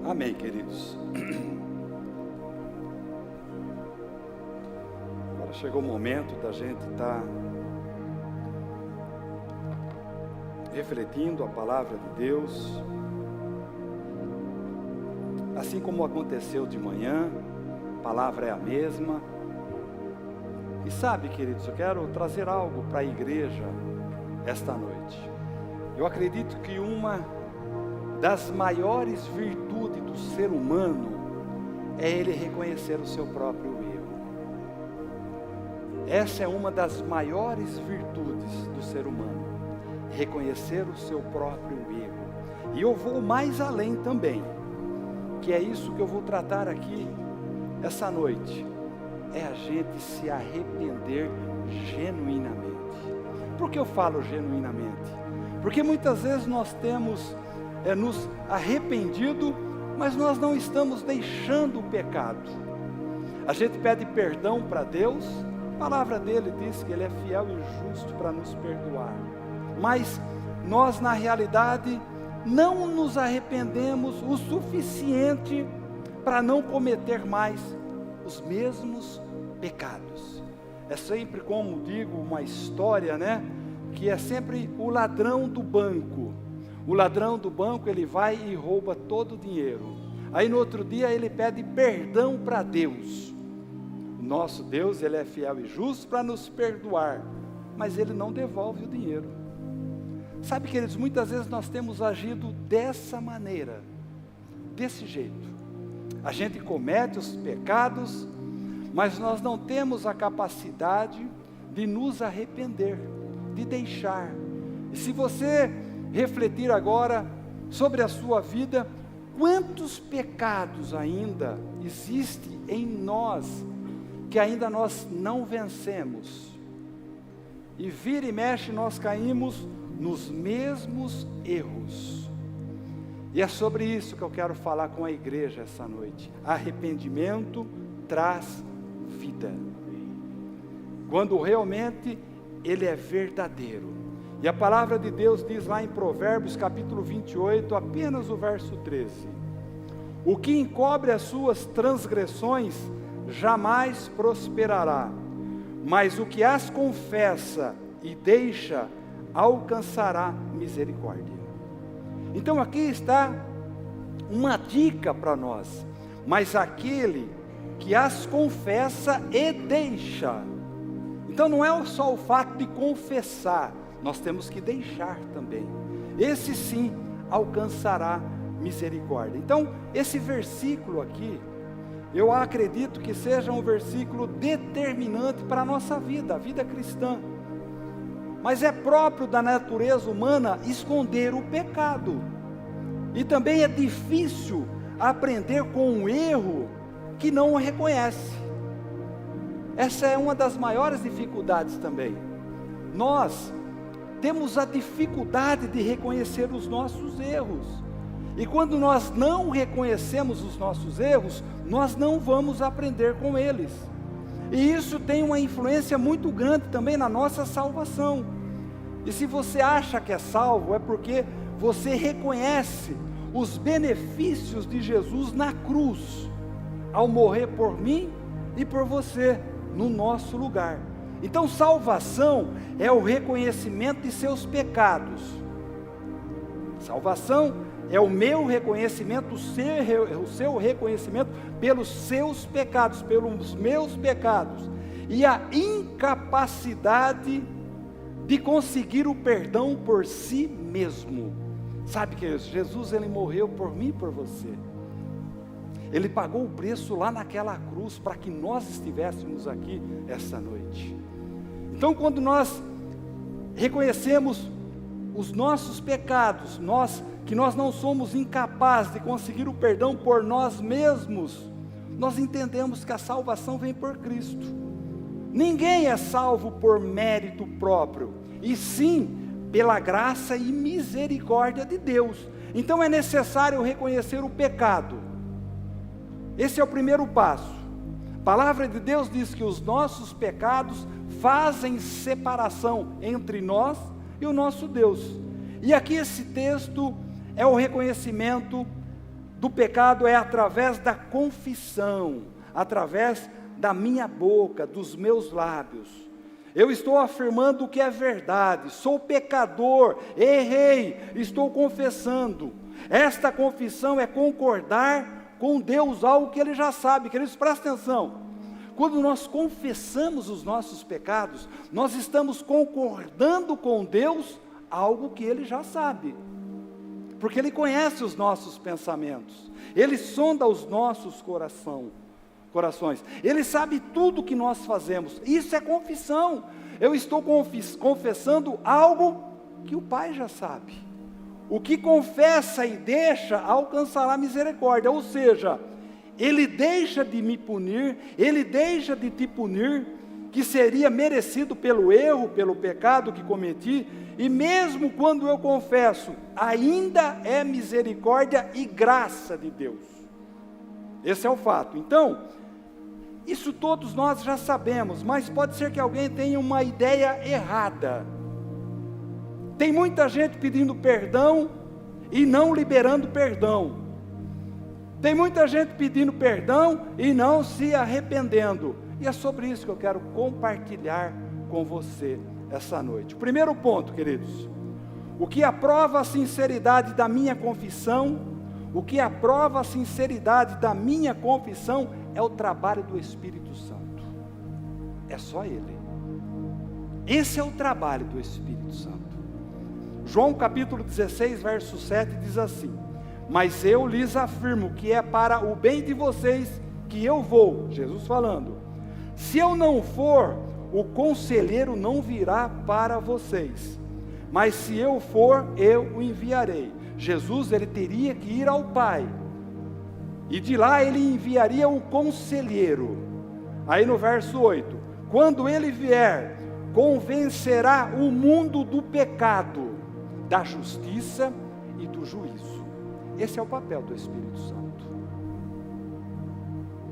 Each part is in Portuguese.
Amém, queridos. Agora chegou o momento da gente estar refletindo a palavra de Deus. Assim como aconteceu de manhã, a palavra é a mesma. E sabe, queridos, eu quero trazer algo para a igreja esta noite. Eu acredito que uma das maiores virtudes do ser humano é ele reconhecer o seu próprio erro. Essa é uma das maiores virtudes do ser humano, reconhecer o seu próprio erro. E eu vou mais além também, que é isso que eu vou tratar aqui essa noite, é a gente se arrepender genuinamente. Por que eu falo genuinamente? Porque muitas vezes nós temos nos arrependido, mas nós não estamos deixando o pecado. A gente pede perdão para Deus, a palavra dele diz que ele é fiel e justo para nos perdoar, mas nós na realidade não nos arrependemos o suficiente para não cometer mais os mesmos pecados. É sempre, como digo, uma história, que é sempre o ladrão do banco. O ladrão do banco, ele vai e rouba todo o dinheiro. Aí no outro dia ele pede perdão para Deus. O nosso Deus, ele é fiel e justo para nos perdoar, mas ele não devolve o dinheiro. Sabe, queridos, muitas vezes nós temos agido dessa maneira, desse jeito. A gente comete os pecados, mas nós não temos a capacidade de nos arrepender, de deixar. E se você refletir agora sobre a sua vida, quantos pecados ainda existem em nós, que ainda nós não vencemos, e vira e mexe nós caímos nos mesmos erros. E é sobre isso que eu quero falar com a igreja essa noite. Arrependimento traz vida, quando realmente ele é verdadeiro. E a palavra de Deus diz lá em Provérbios capítulo 28, apenas o verso 13: o que encobre as suas transgressões jamais prosperará, mas o que as confessa e deixa alcançará misericórdia. Então aqui está uma dica para nós: mas aquele que as confessa e deixa. Então não é só o fato de confessar, nós temos que deixar também. Esse sim alcançará misericórdia. Então esse versículo aqui, eu acredito que seja um versículo determinante para a nossa vida, a vida cristã. Mas é próprio da natureza humana esconder o pecado. E também é difícil aprender com um erro que não o reconhece. Essa é uma das maiores dificuldades também. Nós temos a dificuldade de reconhecer os nossos erros. E quando nós não reconhecemos os nossos erros, nós não vamos aprender com eles. E isso tem uma influência muito grande também na nossa salvação. E se você acha que é salvo, é porque você reconhece os benefícios de Jesus na cruz, ao morrer por mim e por você, no nosso lugar. Então salvação é o reconhecimento de seus pecados. Salvação é o meu reconhecimento, o seu reconhecimento pelos seus pecados, pelos meus pecados, e a incapacidade de conseguir o perdão por si mesmo. Sabe que Jesus, ele morreu por mim e por você. Ele pagou o preço lá naquela cruz para que nós estivéssemos aqui essa noite. Então quando nós reconhecemos os nossos pecados, que nós não somos incapazes de conseguir o perdão por nós mesmos, nós entendemos que a salvação vem por Cristo. Ninguém é salvo por mérito próprio, e sim pela graça e misericórdia de Deus. Então é necessário reconhecer o pecado. Esse é o primeiro passo. A palavra de Deus diz que os nossos pecados fazem separação entre nós e o nosso Deus. E aqui esse texto é o reconhecimento do pecado é através da confissão, através da minha boca, dos meus lábios. Eu estou afirmando o que é verdade, sou pecador, errei, estou confessando. Esta confissão é concordar com Deus, algo que Ele já sabe. Queridos, presta atenção. Quando nós confessamos os nossos pecados, nós estamos concordando com Deus, algo que Ele já sabe. Porque Ele conhece os nossos pensamentos, Ele sonda os nossos corações, Ele sabe tudo que nós fazemos. Isso é confissão. Eu estou confessando algo que o Pai já sabe. O que confessa e deixa alcançará misericórdia, ou seja, Ele deixa de me punir, Ele deixa de te punir, que seria merecido pelo erro, pelo pecado que cometi, e mesmo quando eu confesso, ainda é misericórdia e graça de Deus. Esse é o fato. Então, isso todos nós já sabemos, mas pode ser que alguém tenha uma ideia errada. Tem muita gente pedindo perdão e não liberando perdão. Tem muita gente pedindo perdão e não se arrependendo. E é sobre isso que eu quero compartilhar com você essa noite. O primeiro ponto, queridos, o que aprova a sinceridade da minha confissão, é o trabalho do Espírito Santo. É só Ele. Esse é o trabalho do Espírito Santo. João capítulo 16, verso 7 diz assim: mas eu lhes afirmo que é para o bem de vocês que eu vou, Jesus falando. Se eu não for, o conselheiro não virá para vocês, mas se eu for, eu o enviarei. Jesus, ele teria que ir ao Pai, e de lá ele enviaria o conselheiro. Aí no verso 8, quando ele vier, convencerá o mundo do pecado, da justiça e do juízo. Esse é o papel do Espírito Santo.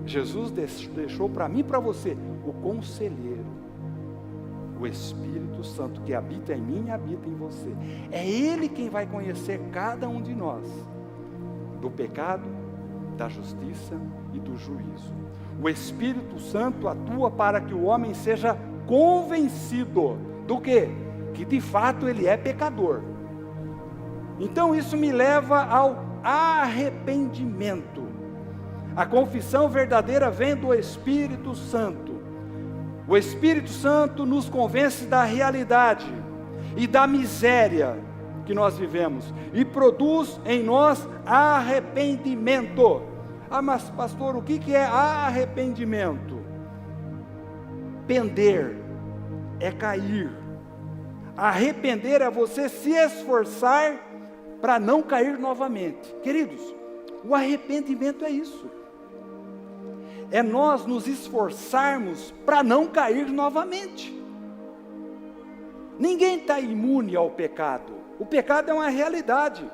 Jesus deixou para mim e para você o conselheiro, o Espírito Santo, que habita em mim e habita em você. É Ele quem vai conhecer cada um de nós do pecado, da justiça e do juízo. O Espírito Santo atua para que o homem seja convencido do quê? Que de fato ele é pecador. Então isso me leva ao arrependimento. A confissão verdadeira vem do Espírito Santo. O Espírito Santo nos convence da realidade e da miséria que nós vivemos e produz em nós arrependimento. Ah, mas pastor, o que é arrependimento? Pender é cair. Arrepender é você se esforçar para não cair novamente. Queridos, o arrependimento é isso. É nós nos esforçarmos para não cair novamente. Ninguém está imune ao pecado. O pecado é uma realidade.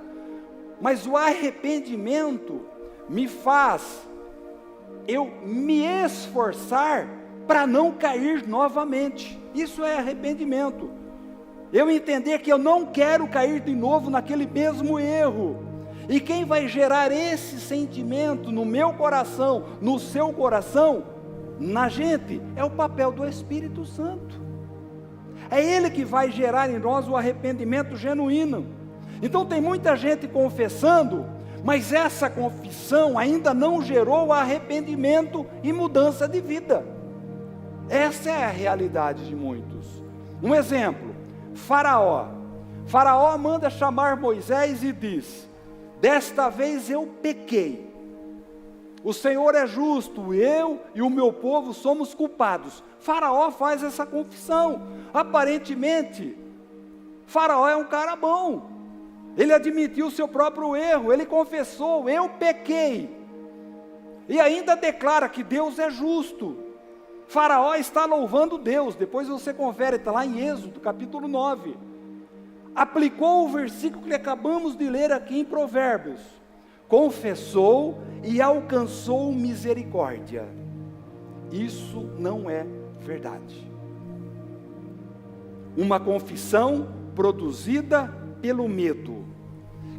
Mas o arrependimento me faz eu me esforçar para não cair novamente. Isso é arrependimento. Eu entender que eu não quero cair de novo naquele mesmo erro. E quem vai gerar esse sentimento no meu coração, no seu coração, na gente, é o papel do Espírito Santo. É Ele que vai gerar em nós o arrependimento genuíno. Então tem muita gente confessando, mas essa confissão ainda não gerou arrependimento e mudança de vida. Essa é a realidade de muitos. Um exemplo, Faraó. Faraó manda chamar Moisés e diz: desta vez eu pequei. O Senhor é justo, eu e o meu povo somos culpados. Faraó faz essa confissão. Aparentemente, Faraó é um cara bom. Ele admitiu o seu próprio erro, ele confessou: eu pequei. E ainda declara que Deus é justo. Faraó está louvando Deus. Depois você confere, está lá em Êxodo, capítulo 9. Aplicou o versículo que acabamos de ler aqui em Provérbios. Confessou e alcançou misericórdia. Isso não é verdade. Uma confissão produzida pelo medo,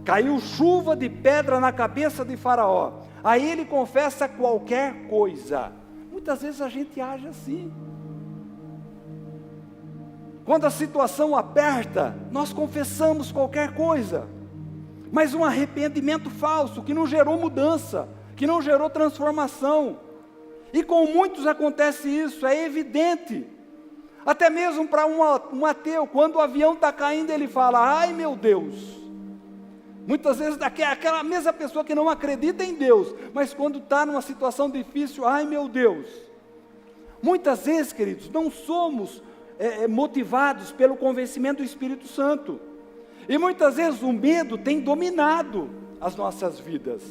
Caiu chuva de pedra na cabeça de Faraó. Aí ele confessa qualquer coisa. Muitas vezes a gente age assim. Quando a situação aperta, nós confessamos qualquer coisa. Mas um arrependimento falso, que não gerou mudança, que não gerou transformação. E com muitos acontece isso, é evidente. Até mesmo para um ateu, quando o avião está caindo, ele fala: ai meu Deus. Muitas vezes aquela mesma pessoa que não acredita em Deus, mas quando está numa situação difícil, ai meu Deus. Muitas vezes, queridos, não somos motivados pelo convencimento do Espírito Santo. E muitas vezes o medo tem dominado as nossas vidas.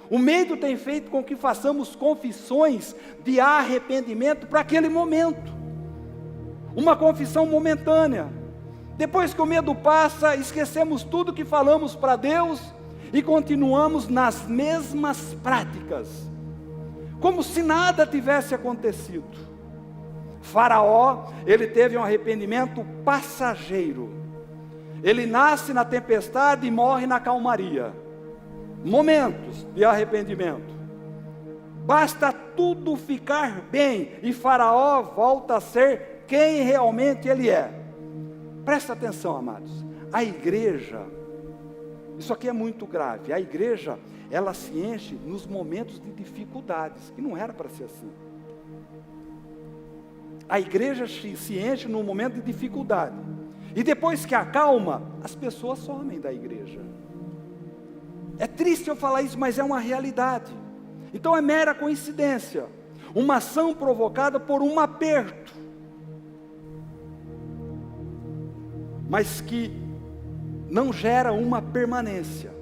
O medo tem feito com que façamos confissões de arrependimento para aquele momento. Uma confissão momentânea. Depois que o medo passa, esquecemos tudo que falamos para Deus e continuamos nas mesmas práticas, como se nada tivesse acontecido. Faraó, ele teve um arrependimento passageiro. Ele nasce na tempestade e morre na calmaria. Momentos de arrependimento. Basta tudo ficar bem e Faraó volta a ser quem realmente ele é. Presta atenção, amados. A igreja, isso aqui é muito grave. A igreja, ela se enche nos momentos de dificuldades, que não era para ser assim. A igreja se enche num momento de dificuldade. E depois que acalma, as pessoas somem da igreja. É triste eu falar isso, mas é uma realidade. Então é mera coincidência. Uma ação provocada por um aperto. Mas que não gera uma permanência.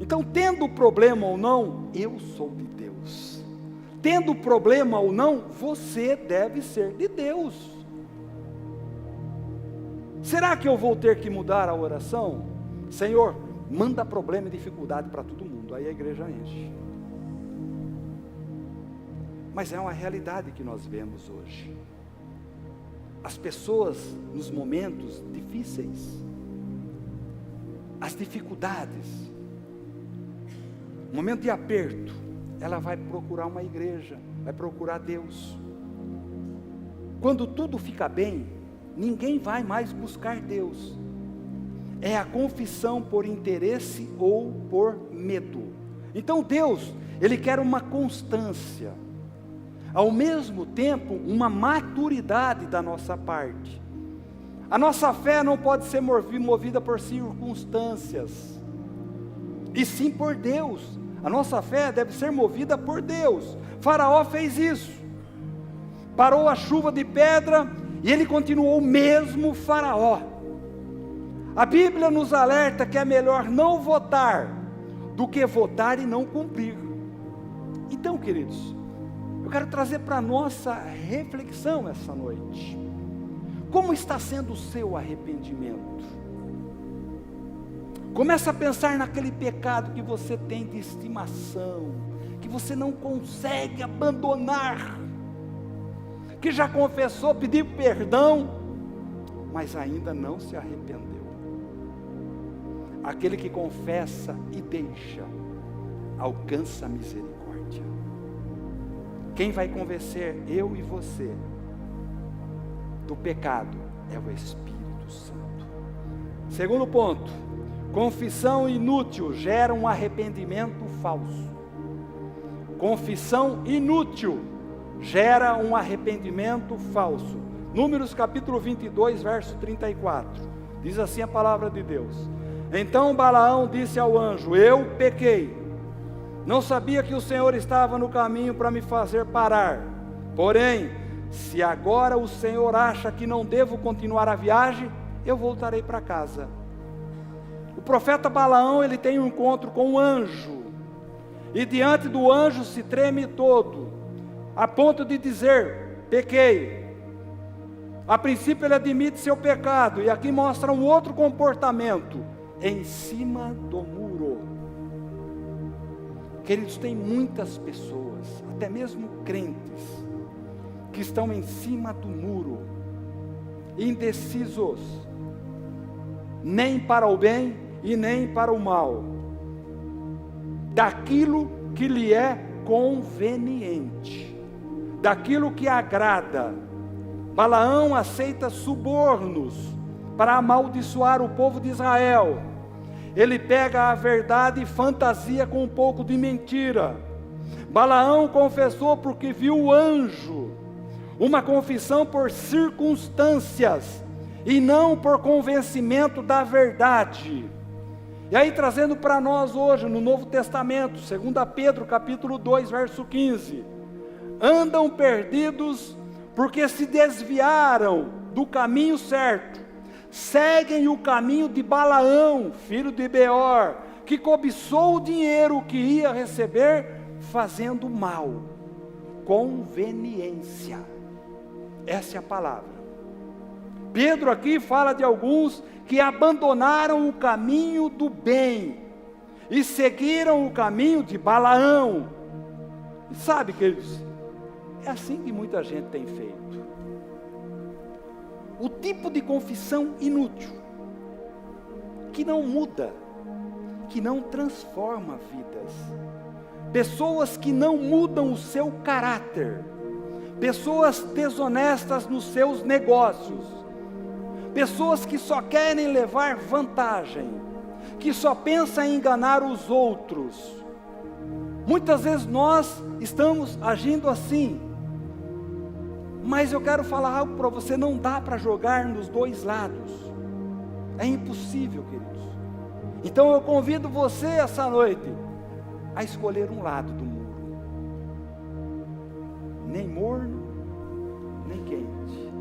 Então, tendo problema ou não, eu sou de Deus. Tendo problema ou não, você deve ser de Deus. Será que eu vou ter que mudar a oração? Senhor, manda problema e dificuldade para todo mundo. Aí a igreja enche. Mas é uma realidade que nós vemos hoje. As pessoas nos momentos difíceis, as dificuldades, momento de aperto, ela vai procurar uma igreja, vai procurar Deus. Quando tudo fica bem, ninguém vai mais buscar Deus. É a confissão por interesse ou por medo. Então Deus, Ele quer uma constância. Ao mesmo tempo, uma maturidade da nossa parte. A nossa fé não pode ser movida por circunstâncias, e sim por Deus. A nossa fé deve ser movida por Deus. Faraó fez isso. Parou a chuva de pedra e ele continuou o mesmo Faraó. A Bíblia nos alerta que é melhor não votar do que votar e não cumprir. Então, queridos, eu quero trazer para a nossa reflexão essa noite. Como está sendo o seu arrependimento? Começa a pensar naquele pecado que você tem de estimação, que você não consegue abandonar, que já confessou, pediu perdão, mas ainda não se arrependeu. Aquele que confessa e deixa, alcança a misericórdia. Quem vai convencer eu e você do pecado é o Espírito Santo. Segundo ponto, confissão inútil gera um arrependimento falso. Confissão inútil gera um arrependimento falso. Números capítulo 22, verso 34. Diz assim a palavra de Deus. Então Balaão disse ao anjo: eu pequei. Não sabia que o Senhor estava no caminho para me fazer parar. Porém, se agora o Senhor acha que não devo continuar a viagem, eu voltarei para casa. O profeta Balaão, ele tem um encontro com um anjo. E diante do anjo se treme todo, a ponto de dizer: pequei. A princípio ele admite seu pecado, e aqui mostra um outro comportamento, em cima do muro. Queridos, tem muitas pessoas, até mesmo crentes, que estão em cima do muro, indecisos, nem para o bem e nem para o mal, daquilo que lhe é conveniente, daquilo que agrada. Balaão aceita subornos para amaldiçoar o povo de Israel. Ele pega a verdade e fantasia com um pouco de mentira. Balaão confessou porque viu o anjo, uma confissão por circunstâncias, e não por convencimento da verdade. E aí trazendo para nós hoje, no Novo Testamento, 2 Pedro capítulo 2, verso 15. Andam perdidos porque se desviaram do caminho certo. Seguem o caminho de Balaão, filho de Beor, que cobiçou o dinheiro que ia receber, fazendo mal. Conveniência. Essa é a palavra. Pedro aqui fala de alguns que abandonaram o caminho do bem e seguiram o caminho de Balaão. E sabe, queridos, é assim que muita gente tem feito. O tipo de confissão inútil, que não muda, que não transforma vidas. Pessoas que não mudam o seu caráter, pessoas desonestas nos seus negócios, pessoas que só querem levar vantagem, que só pensam em enganar os outros. Muitas vezes nós estamos agindo assim, mas eu quero falar algo para você: não dá para jogar nos dois lados, é impossível, queridos. Então eu convido você essa noite a escolher um lado do muro, nem morno, nem quente.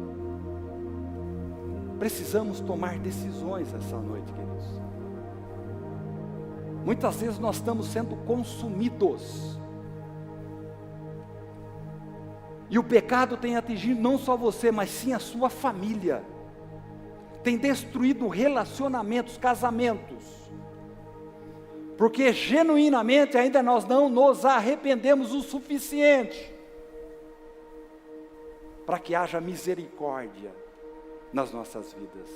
Precisamos tomar decisões essa noite, queridos. Muitas vezes nós estamos sendo consumidos, e o pecado tem atingido não só você, mas sim a sua família, tem destruído relacionamentos, casamentos, porque genuinamente ainda nós não nos arrependemos o suficiente para que haja misericórdia nas nossas vidas.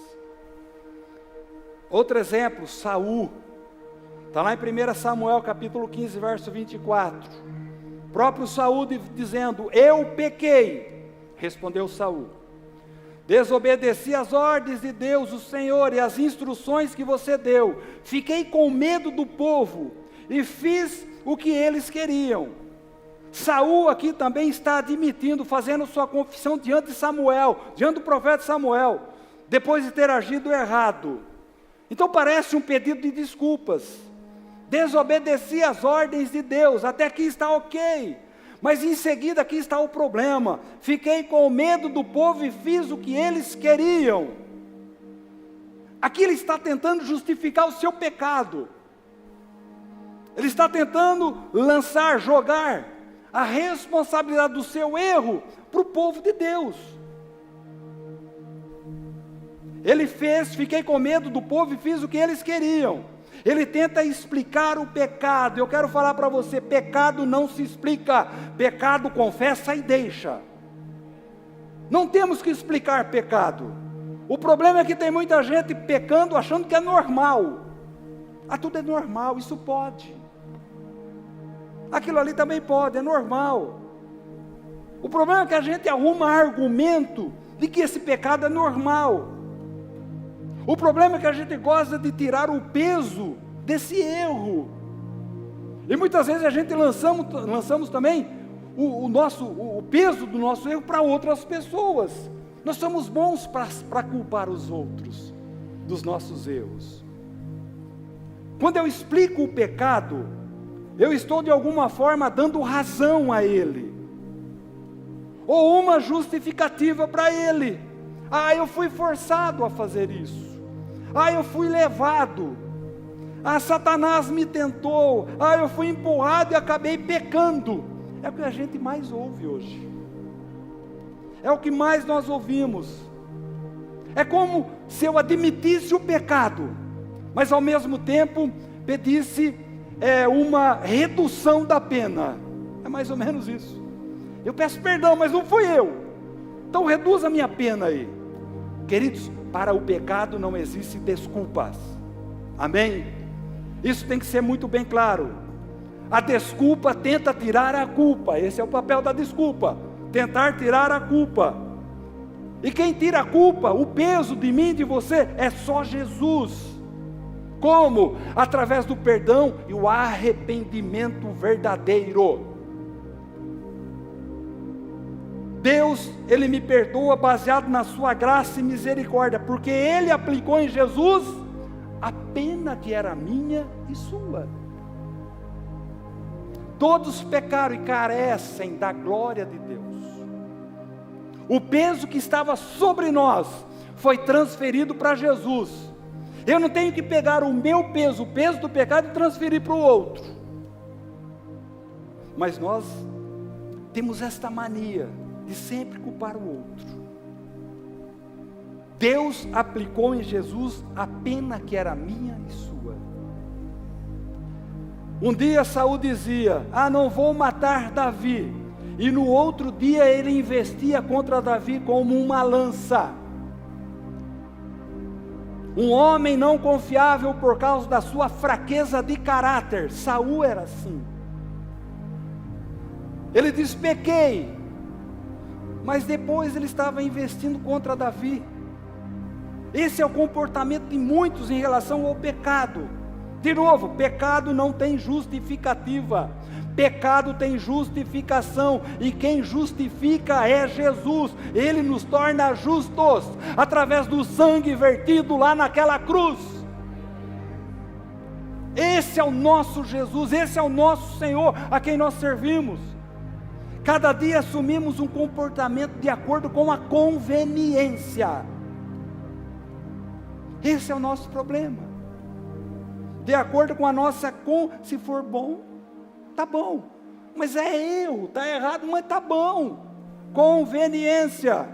Outro exemplo, Saul, está lá em 1 Samuel capítulo 15, verso 24, próprio Saul dizendo: eu pequei, respondeu Saul, desobedeci às ordens de Deus, o Senhor, e as instruções que você deu, fiquei com medo do povo, e fiz o que eles queriam. Saul aqui também está admitindo, fazendo sua confissão diante de Samuel, diante do profeta Samuel, depois de ter agido errado. Então parece um pedido de desculpas. Desobedeci às ordens de Deus, até aqui está ok, mas em seguida aqui está o problema: fiquei com medo do povo e fiz o que eles queriam. Aqui ele está tentando justificar o seu pecado, ele está tentando jogar a responsabilidade do seu erro para o povo de Deus. Ele fiquei com medo do povo e fiz o que eles queriam. Ele tenta explicar o pecado. Eu quero falar para você: pecado não se explica, pecado confessa e deixa. Não temos que explicar pecado. O problema é que tem muita gente pecando achando que é normal. Tudo é normal, isso pode. Aquilo ali também pode, é normal. O problema é que a gente arruma argumento de que esse pecado é normal. O problema é que a gente gosta de tirar o peso desse erro. E muitas vezes a gente lançamos também o peso do nosso erro para outras pessoas. Nós somos bons para culpar os outros dos nossos erros. Quando eu explico o pecado, eu estou de alguma forma dando razão a ele, ou uma justificativa para ele. Eu fui forçado a fazer isso. Eu fui levado. Satanás me tentou. Eu fui empurrado e acabei pecando. É o que a gente mais ouve hoje. É o que mais nós ouvimos. É como se eu admitisse o pecado, mas ao mesmo tempo pedisse uma redução da pena. É mais ou menos isso. Eu peço perdão, mas não fui eu. Então reduz a minha pena aí. Queridos, para o pecado não existem desculpas. Amém? Isso tem que ser muito bem claro. A desculpa tenta tirar a culpa. Esse é o papel da desculpa, tentar tirar a culpa. E quem tira a culpa, o peso de mim e de você, é só Jesus. Como? Através do perdão e o arrependimento verdadeiro. Deus, Ele me perdoa baseado na sua graça e misericórdia, porque Ele aplicou em Jesus a pena que era minha e sua. Todos pecaram e carecem da glória de Deus. O peso que estava sobre nós foi transferido para Jesus. Eu não tenho que pegar o meu peso, o peso do pecado, e transferir para o outro. Mas nós temos esta mania de sempre culpar o outro. Deus aplicou em Jesus a pena que era minha e sua. Um dia Saul dizia: não vou matar Davi. E no outro dia ele investia contra Davi como uma lança. Um homem não confiável por causa da sua fraqueza de caráter. Saul era assim. Ele diz: pequei. Mas depois ele estava investindo contra Davi. Esse é o comportamento de muitos em relação ao pecado. De novo, pecado não tem justificativa. Pecado tem justificação, e quem justifica é Jesus. Ele nos torna justos, através do sangue vertido lá naquela cruz. Esse é o nosso Jesus, esse é o nosso Senhor, a quem nós servimos. Cada dia assumimos um comportamento de acordo com a conveniência. Esse é o nosso problema. De acordo com a nossa, se for bom, tá bom, mas tá errado, mas tá bom. Conveniência.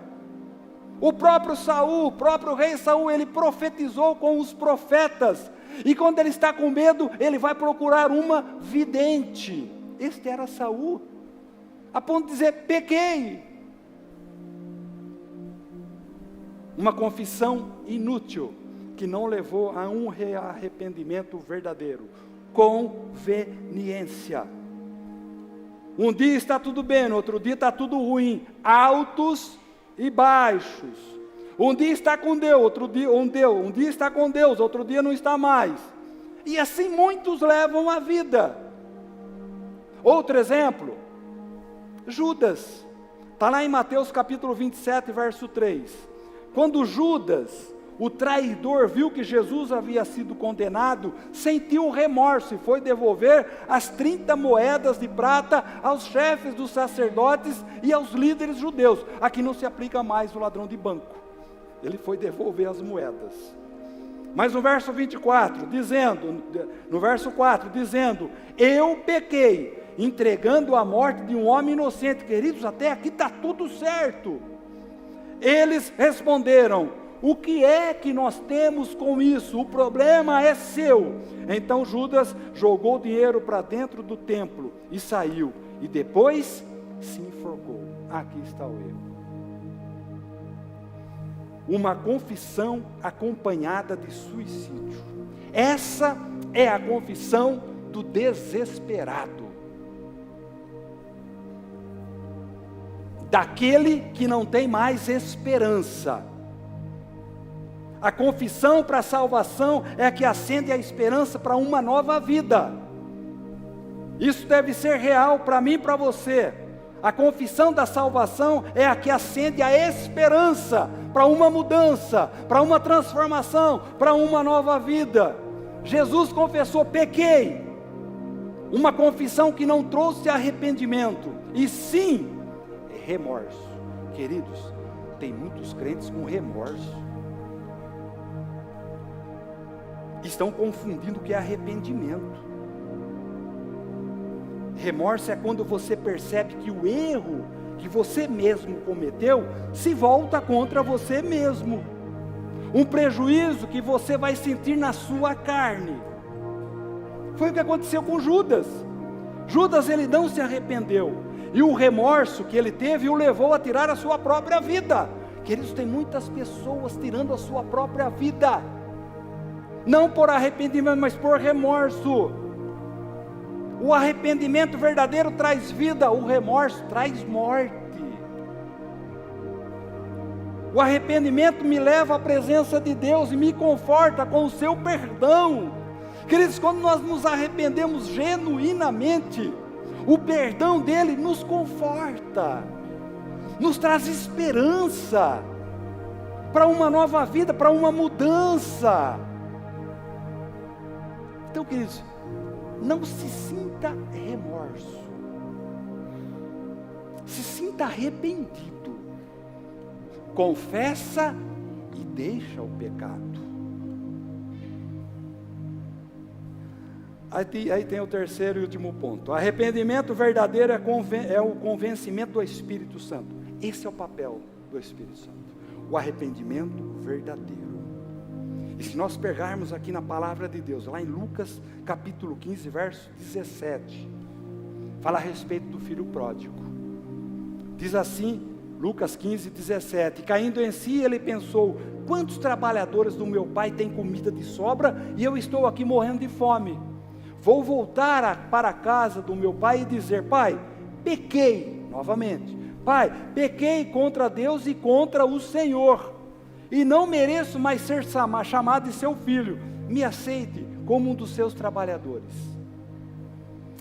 O próprio Saul, o próprio rei Saul, ele profetizou com os profetas, e quando ele está com medo, ele vai procurar uma vidente. Este era Saul, a ponto de dizer: pequei. Uma confissão inútil, que não levou a um arrependimento verdadeiro. Conveniência. Um dia está tudo bem, no outro dia está tudo ruim, altos e baixos. Um dia está com Deus, outro dia um dia está com Deus, outro dia não está mais. E assim muitos levam a vida. Outro exemplo, Judas. Está lá em Mateus capítulo 27, verso 3. Quando Judas, o traidor, viu que Jesus havia sido condenado, sentiu remorso e foi devolver as 30 moedas de prata aos chefes dos sacerdotes e aos líderes judeus. Aqui não se aplica mais o ladrão de banco. Ele foi devolver as moedas. Mas no verso 24, no verso 4, dizendo: eu pequei, entregando a morte de um homem inocente. Queridos, até aqui está tudo certo. Eles responderam: o que é que nós temos com isso? O problema é seu. Então Judas jogou o dinheiro para dentro do templo e saiu. E depois se enforcou. Aqui está o erro. Uma confissão acompanhada de suicídio. Essa é a confissão do desesperado. Daquele que não tem mais esperança. A confissão para a salvação é a que acende a esperança para uma nova vida. Isso deve ser real para mim e para você. A confissão da salvação é a que acende a esperança para uma mudança, para uma transformação, para uma nova vida. Jesus confessou: pequei. Uma confissão que não trouxe arrependimento, e sim remorso. Queridos, tem muitos crentes com remorso. Estão confundindo o que é arrependimento. Remorso é quando você percebe que o erro que você mesmo cometeu se volta contra você mesmo. Um prejuízo que você vai sentir na sua carne. Foi o que aconteceu com Judas. Judas, ele não se arrependeu, e o remorso que ele teve o levou a tirar a sua própria vida. Queridos, tem muitas pessoas tirando a sua própria vida. não por arrependimento, mas por remorso. O arrependimento verdadeiro traz vida, o remorso traz morte. O arrependimento me leva à presença de Deus e me conforta com o seu perdão. Queridos, quando nós nos arrependemos genuinamente, o perdão dele nos conforta, nos traz esperança para uma nova vida, para uma mudança. Então, queridos, não se sinta remorso, se sinta arrependido, confessa e deixa o pecado. Aí tem o terceiro e último ponto. Arrependimento verdadeiro é o convencimento do Espírito Santo. Esse é o papel do Espírito Santo, o arrependimento verdadeiro. E se nós pegarmos aqui na palavra de Deus, lá em Lucas capítulo 15, verso 17, fala a respeito do filho pródigo. Diz assim, Lucas 15, 17, caindo em si ele pensou, quantos trabalhadores do meu pai têm comida de sobra e eu estou aqui morrendo de fome? Vou voltar para a casa do meu pai e dizer, pai, pequei, novamente, pai, pequei contra Deus e contra o Senhor, e não mereço mais ser chamado de seu filho, me aceite como um dos seus trabalhadores.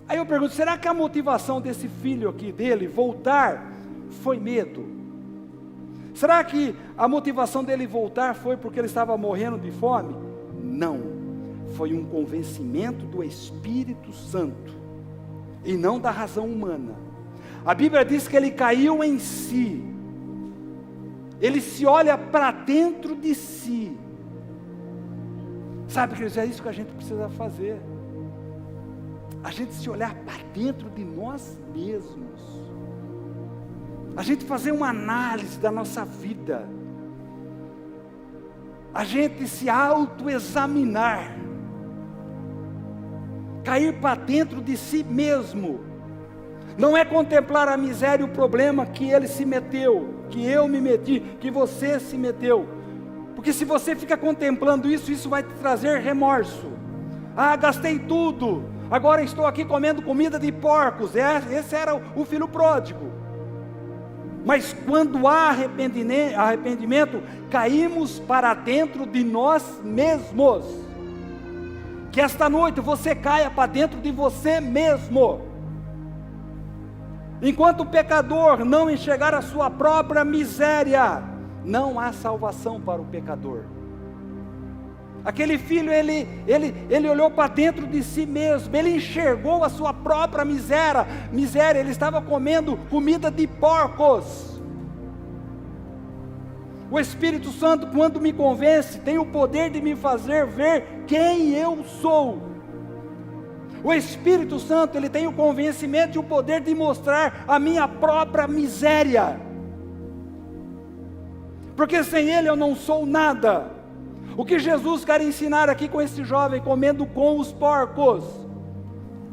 Aí eu pergunto, será que a motivação desse filho aqui dele, voltar, foi medo? Será que a motivação dele voltar foi porque ele estava morrendo de fome? Não. Foi um convencimento do Espírito Santo, e não da razão humana. A Bíblia diz que ele caiu em si, ele se olha para dentro de si. Sabe, queridos, é isso que a gente precisa fazer, a gente se olhar para dentro de nós mesmos, a gente fazer uma análise da nossa vida, a gente se autoexaminar, cair para dentro de si mesmo. Não é contemplar a miséria e o problema que ele se meteu, que eu me meti, que você se meteu. Porque se você fica contemplando isso, isso vai te trazer remorso. Ah, gastei tudo, agora estou aqui comendo comida de porcos. Esse era o filho pródigo. Mas quando há arrependimento, caímos para dentro de nós mesmos. Que esta noite você caia para dentro de você mesmo. Enquanto o pecador não enxergar a sua própria miséria, não há salvação para o pecador. Aquele filho, ele olhou para dentro de si mesmo, ele enxergou a sua própria miséria, ele estava comendo comida de porcos. O Espírito Santo, quando me convence, tem o poder de me fazer ver quem eu sou. O Espírito Santo, ele tem o convencimento e o poder de mostrar a minha própria miséria, porque sem ele eu não sou nada. O que Jesus quer ensinar aqui com esse jovem comendo com os porcos,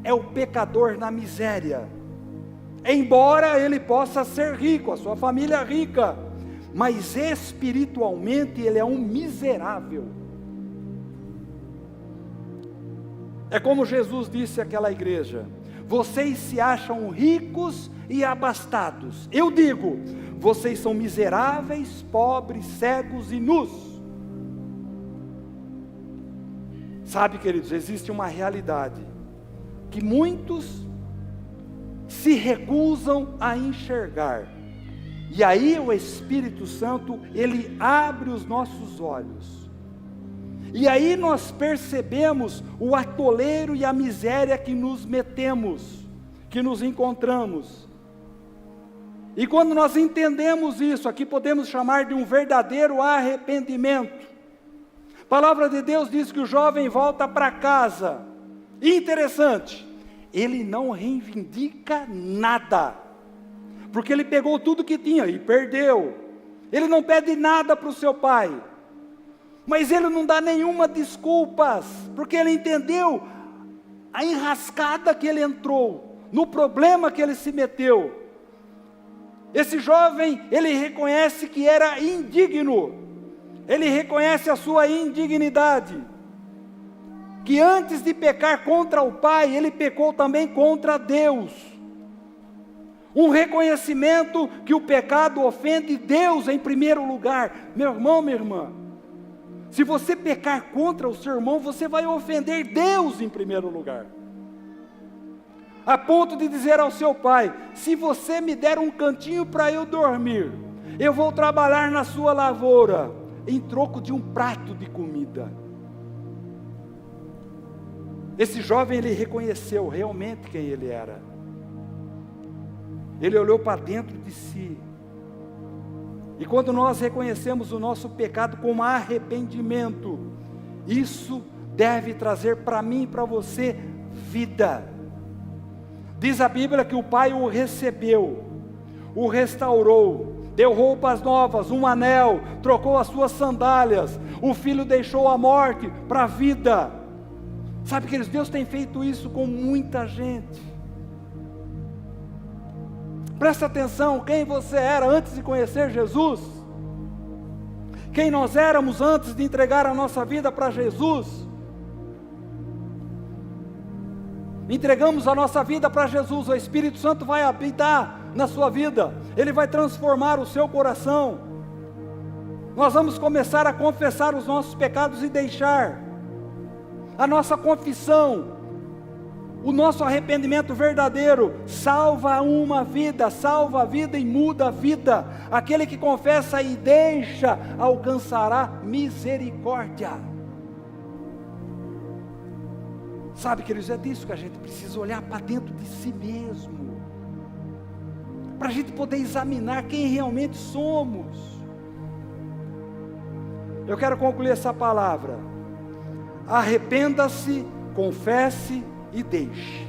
é o pecador na miséria. Embora ele possa ser rico, a sua família é rica, mas espiritualmente ele é um miserável. É como Jesus disse àquela igreja: vocês se acham ricos e abastados. Eu digo, vocês são miseráveis, pobres, cegos e nus. Sabe, queridos, existe uma realidade que muitos se recusam a enxergar. E aí o Espírito Santo, ele abre os nossos olhos. E aí nós percebemos o atoleiro e a miséria que nos metemos, que nos encontramos. E quando nós entendemos isso, aqui podemos chamar de um verdadeiro arrependimento. A palavra de Deus diz que o jovem volta para casa. Interessante, ele não reivindica nada, porque ele pegou tudo que tinha e perdeu. Ele não pede nada para o seu pai, mas ele não dá nenhuma desculpas, porque ele entendeu a enrascada que ele entrou, no problema que ele se meteu. Esse jovem, ele reconhece que era indigno, ele reconhece a sua indignidade, que antes de pecar contra o Pai, ele pecou também contra Deus. Um reconhecimento que o pecado ofende Deus em primeiro lugar. Meu irmão, minha irmã, se você pecar contra o seu irmão, você vai ofender Deus em primeiro lugar. A ponto de dizer ao seu pai: se você me der um cantinho para eu dormir, eu vou trabalhar na sua lavoura, em troco de um prato de comida. Esse jovem, ele reconheceu realmente quem ele era. Ele olhou para dentro de si. E quando nós reconhecemos o nosso pecado com arrependimento, isso deve trazer para mim e para você vida. Diz a Bíblia que o Pai o recebeu, o restaurou, deu roupas novas, um anel, trocou as suas sandálias. O Filho deixou a morte para a vida. Sabe, queridos, Deus tem feito isso com muita gente. Presta atenção, quem você era antes de conhecer Jesus, quem nós éramos antes de entregar a nossa vida para Jesus. Entregamos a nossa vida para Jesus, o Espírito Santo vai habitar na sua vida, ele vai transformar o seu coração. Nós vamos começar a confessar os nossos pecados e deixar. A nossa confissão, o nosso arrependimento verdadeiro, salva uma vida, salva a vida e muda a vida. Aquele que confessa e deixa, alcançará misericórdia. Sabe, queridos, é disso que a gente precisa olhar para dentro de si mesmo, para a gente poder examinar quem realmente somos. Eu quero concluir essa palavra: arrependa-se, confesse e deixe,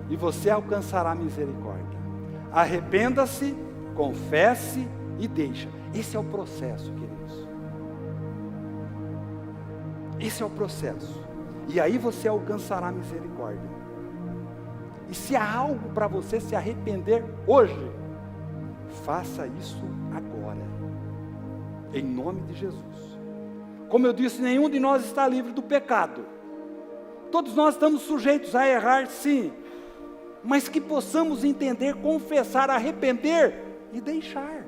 e você alcançará misericórdia. Arrependa-se, confesse e deixe. Esse é o processo, queridos. Esse é o processo. E aí você alcançará misericórdia. E se há algo para você se arrepender hoje, faça isso agora, em nome de Jesus. Como eu disse, nenhum de nós está livre do pecado. Todos nós estamos sujeitos a errar, sim, mas que possamos entender, confessar, arrepender e deixar.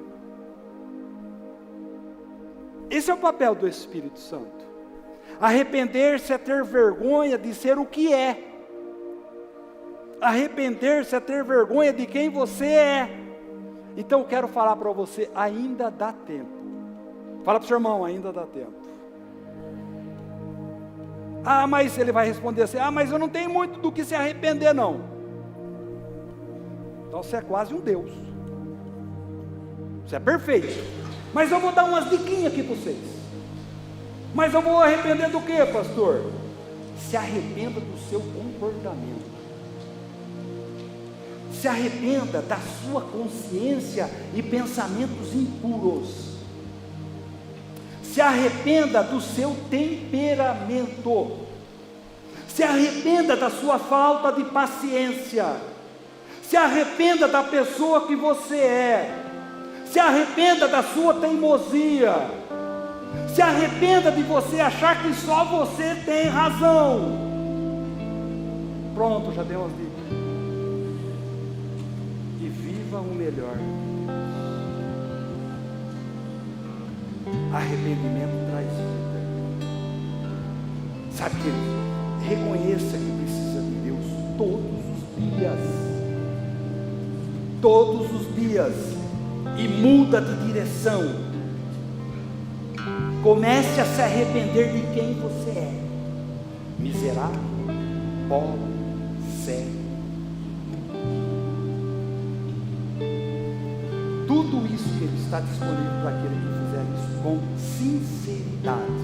Esse é o papel do Espírito Santo. Arrepender-se é ter vergonha de ser o que é. Arrepender-se é ter vergonha de quem você é. Então eu quero falar para você, ainda dá tempo. Fala para o seu irmão, ainda dá tempo. Ah, mas ele vai responder assim: ah, mas eu não tenho muito do que se arrepender, não. Então você é quase um Deus. Você é perfeito. Mas eu vou dar umas diquinhas aqui para vocês. Mas eu vou arrepender do que, pastor? Se arrependa do seu comportamento. Se arrependa da sua consciência e pensamentos impuros. Se arrependa do seu temperamento. Se arrependa da sua falta de paciência. Se arrependa da pessoa que você é. Se arrependa da sua teimosia. Se arrependa de você achar que só você tem razão. Pronto, já deu as dicas. E viva o melhor. Arrependimento traz vida. Sabe, querido? Reconheça que precisa de Deus todos os dias. Todos os dias. E muda de direção. Comece a se arrepender de quem você é. Miserável, pobre, cego. Tudo isso que Ele está disponível para aquele que fizer isso com sinceridade.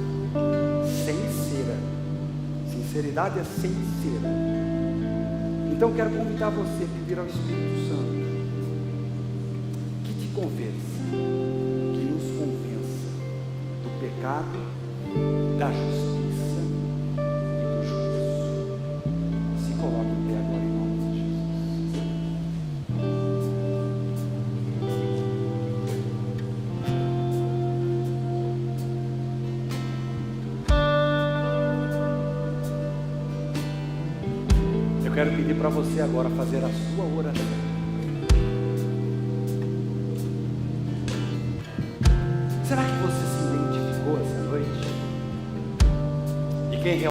Sincera. Sinceridade é sincera. Então quero convidar você a pedir ao Espírito Santo que te convença, que nos convença do pecado, da justiça e do juízo. Se coloque em pé agora em nome de Jesus. quero pedir para você agora fazer a sua oração. Será que você se identificou essa noite? E quem